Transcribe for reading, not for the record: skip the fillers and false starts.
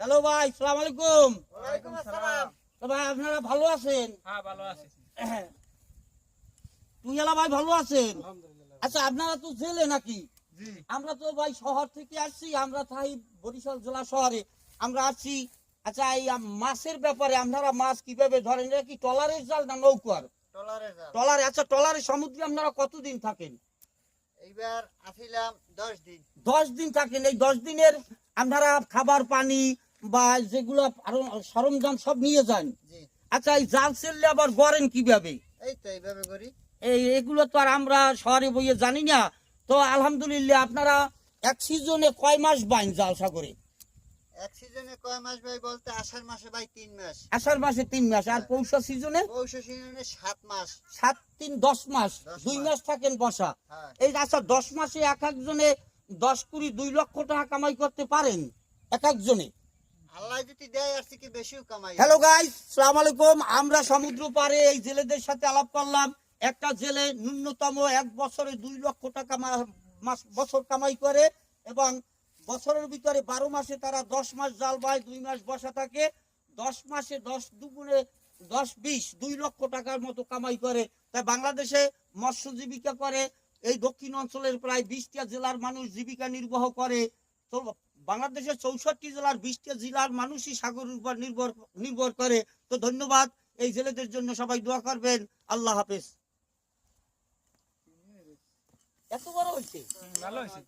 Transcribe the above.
Hello ভাই, সালাম আলাইকুম। ওয়ালাইকুম আসসালাম। তো ভাই আপনারা ভালো আছেন? হ্যাঁ, ভালো আছি। তুই এলা ভাই ভালো আছেন? আলহামদুলিল্লাহ। আচ্ছা, আপনারা তো জেলে নাকি? জি। আমরা তো ভাই শহর থেকে আসছি, আমরা থাই বরিশাল জেলা শহরে আমরা আসছি। আচ্ছা, এই মাছের ব্যাপারে আপনারা মাছ কিভাবে ধরেন? এটা কি ট্রলারের জাল না নৌকার? টলারে যা। ট্রলারে। আচ্ছা, ট্রলারে সমুদ্রে আপনারা কতদিন থাকেন? এইবার আসিলাম 10 দিন। 10 দিন থাকেন। এই 10 দিনের আপনারা খাবার পানি বা যেগুলো আরো সরঞ্জাম সব নিয়ে যান। জি। আচ্ছা, এই জাল ছেড়লে আবার গড়েন কিভাবে? এই তো এইভাবে করি। এগুলো তো আর আমরা শহরে বইয়ে জানি না। তো আলহামদুলিল্লাহ, আপনারা এক সিজনে কয় মাস বাইন জাল সাগরে? এক সিজনে কয় মাস ভাই বলতে আষাঢ় মাসে ভাই 3 মাস। আষাঢ় মাসে 3 মাস, আর পৌষ সিজনে পৌষ সিজনে 7 মাস। 7 3 10 মাস, 10 2 মাস। মাস থাকেন বসা। হ্যাঁ। এই আচ্ছা, 10 মাসে এক একজনে 10 20 2 লক্ষ টাকা কামাই করতে পারেন এক একজনে? আল্লাহ যদি দেয় আর কি বেশিও কামাই। হ্যালো গাইস, সালাম আলাইকুম। আমরা সমুদ্র পাড়ে এই জেলেদের সাথে আলাপ করলাম। একটা জেলে ন্যূনতম এক বছরে 2 লক্ষ টাকা বছর কামাই করে, এবং বছরের ভিতরে 12 মাসে তারা 10 মাস জাল বায়, 2 মাস বসা থাকে। 10 মাসে 10 দুগুণে 10 20 2 লক্ষ টাকার মতো কামাই করে। তাই বাংলাদেশে মৎস্য জীবিকা করে এই দক্ষিণ অঞ্চলের প্রায় 20টা জেলার মানুষ জীবিকা নির্বাহ করে। তো বাংলাদেশের 64 জেলার 20টা জেলার মানুষই সাগরের উপর নির্ভর করে। তো ধন্যবাদ। এই জেলেদের জন্য সবাই দোয়া করবেন। আল্লাহ হাফেজ। এত বড় হয়েছে? ভালো হয়েছে।